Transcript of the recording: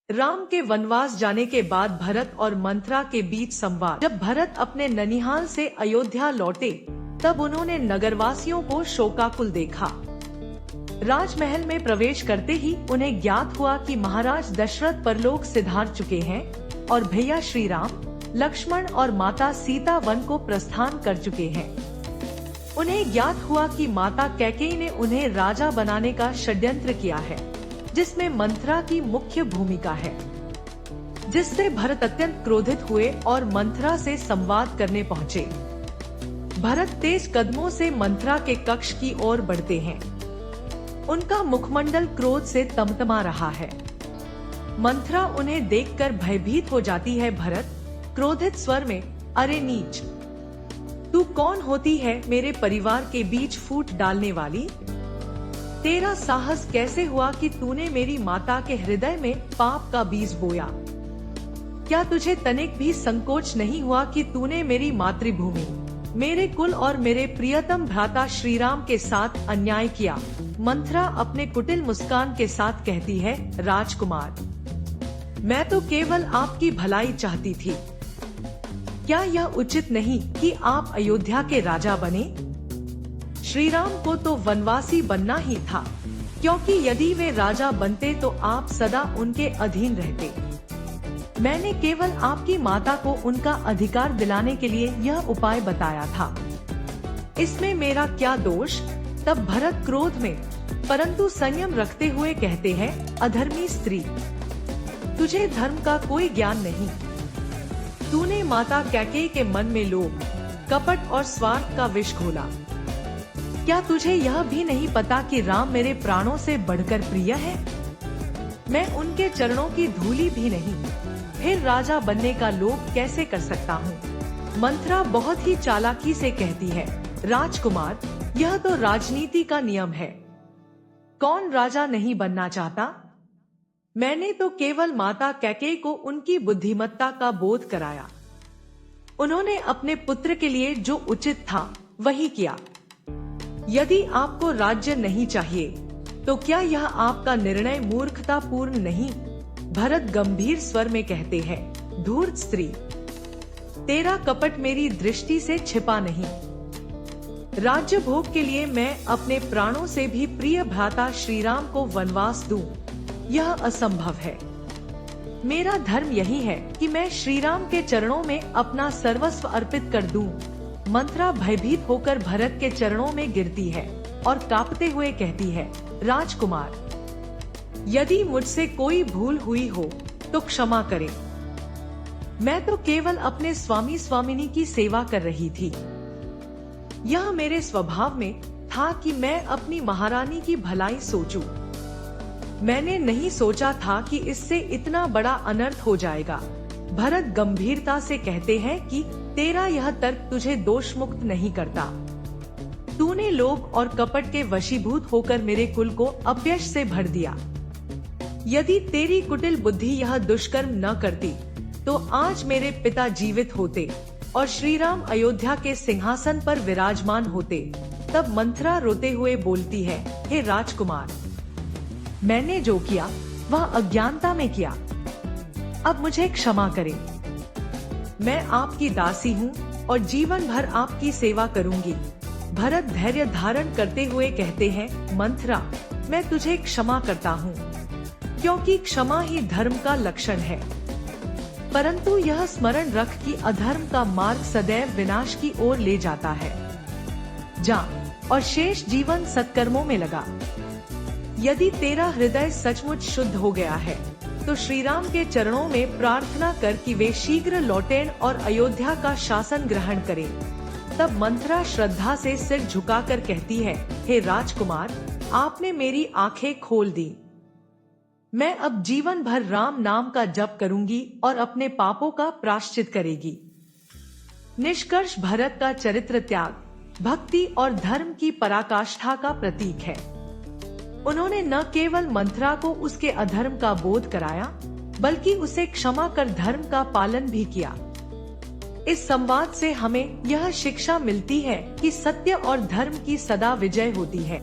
राम के वनवास जाने के बाद भरत और मंथरा के बीच संवाद। जब भरत अपने ननिहाल से अयोध्या लौटे तब उन्होंने नगरवासियों को शोकाकुल देखा। राजमहल में प्रवेश करते ही उन्हें ज्ञात हुआ कि महाराज दशरथ परलोक सिधार चुके हैं और भैया श्री राम, लक्ष्मण और माता सीता वन को प्रस्थान कर चुके हैं। उन्हें ज्ञात हुआ कि माता कैकेयी ने उन्हें राजा बनाने का षड्यंत्र किया है, जिसमें मंथरा की मुख्य भूमिका है, जिससे भरत अत्यंत क्रोधित हुए और मंथरा से संवाद करने पहुँचे। भरत तेज कदमों से मंथरा के कक्ष की ओर बढ़ते हैं। उनका मुखमंडल क्रोध से तमतमा रहा है। मंथरा उन्हें देखकर भयभीत हो जाती है। भरत क्रोधित स्वर में, अरे नीच, तू कौन होती है मेरे परिवार के बीच फूट डालने वाली? तेरा साहस कैसे हुआ कि तूने मेरी माता के हृदय में पाप का बीज बोया? क्या तुझे तनिक भी संकोच नहीं हुआ कि तूने मेरी मातृभूमि, मेरे कुल और मेरे प्रियतम भ्राता श्रीराम के साथ अन्याय किया? मंथरा अपने कुटिल मुस्कान के साथ कहती है, राजकुमार, मैं तो केवल आपकी भलाई चाहती थी। क्या यह उचित नहीं कि आप अयोध्या के राजा बने? श्रीराम को तो वनवासी बनना ही था, क्योंकि यदि वे राजा बनते तो आप सदा उनके अधीन रहते। मैंने केवल आपकी माता को उनका अधिकार दिलाने के लिए यह उपाय बताया था। इसमें मेरा क्या दोष? तब भरत क्रोध में परंतु संयम रखते हुए कहते हैं, अधर्मी स्त्री, तुझे धर्म का कोई ज्ञान नहीं। तूने माता कैकेयी के मन में लोभ, कपट और स्वार्थ का विष घोला। क्या तुझे यह भी नहीं पता कि राम मेरे प्राणों से बढ़कर प्रिय है? मैं उनके चरणों की धूली भी नहीं, फिर राजा बनने का लोभ कैसे कर सकता हूँ? मंथरा बहुत ही चालाकी से कहती है, राजकुमार, यह तो राजनीति का नियम है। कौन राजा नहीं बनना चाहता? मैंने तो केवल माता कैकेयी को उनकी बुद्धिमत्ता का बोध कराया। उन्होंने अपने पुत्र के लिए जो उचित था वही किया। यदि आपको राज्य नहीं चाहिए तो क्या यह आपका निर्णय मूर्खतापूर्ण नहीं? भरत गंभीर स्वर में कहते हैं, धूर्त स्त्री, तेरा कपट मेरी दृष्टि से छिपा नहीं। राज्य भोग के लिए मैं अपने प्राणों से भी प्रिय भ्राता श्रीराम को वनवास दूं, यह असंभव है। मेरा धर्म यही है कि मैं श्रीराम के चरणों में अपना सर्वस्व अर्पित कर दूं। मंथरा भयभीत होकर भरत के चरणों में गिरती है और कांपते हुए कहती है, राजकुमार, यदि मुझसे कोई भूल हुई हो तो क्षमा करें। मैं तो केवल अपने स्वामी स्वामिनी की सेवा कर रही थी। यह मेरे स्वभाव में था कि मैं अपनी महारानी की भलाई सोचूं। मैंने नहीं सोचा था कि इससे इतना बड़ा अनर्थ हो जाएगा। भरत गंभीरता से कहते हैं कि तेरा यह तर्क तुझे दोष मुक्त नहीं करता। तूने लोभ और कपट के वशीभूत होकर मेरे कुल को अपयश से भर दिया। यदि तेरी कुटिल बुद्धि यह दुष्कर्म न करती तो आज मेरे पिता जीवित होते और श्रीराम अयोध्या के सिंहासन पर विराजमान होते। तब मंथरा रोते हुए बोलती है, हे राजकुमार, मैंने जो किया वह अज्ञानता में किया। अब मुझे क्षमा करें। मैं आपकी दासी हूँ और जीवन भर आपकी सेवा करूंगी। भरत धैर्य धारण करते हुए कहते हैं, मंथरा, मैं तुझे क्षमा करता हूँ, क्योंकि क्षमा ही धर्म का लक्षण है। परंतु यह स्मरण रख कि अधर्म का मार्ग सदैव विनाश की ओर ले जाता है। जा और शेष जीवन सत्कर्मों में लगा। यदि तेरा हृदय सचमुच शुद्ध हो गया है तो श्रीराम के चरणों में प्रार्थना कर कि वे शीघ्र लौटें और अयोध्या का शासन ग्रहण करें। तब मंथरा श्रद्धा से सिर झुकाकर कहती है, हे राजकुमार, आपने मेरी आंखें खोल दी। मैं अब जीवन भर राम नाम का जप करूंगी और अपने पापों का प्रायश्चित करेगी। निष्कर्ष, भरत का चरित्र त्याग, भक्ति और धर्म की पराकाष्ठा का प्रतीक है। उन्होंने न केवल मंथरा को उसके अधर्म का बोध कराया, बल्कि उसे क्षमा कर धर्म का पालन भी किया। इस संवाद से हमें यह शिक्षा मिलती है कि सत्य और धर्म की सदा विजय होती है।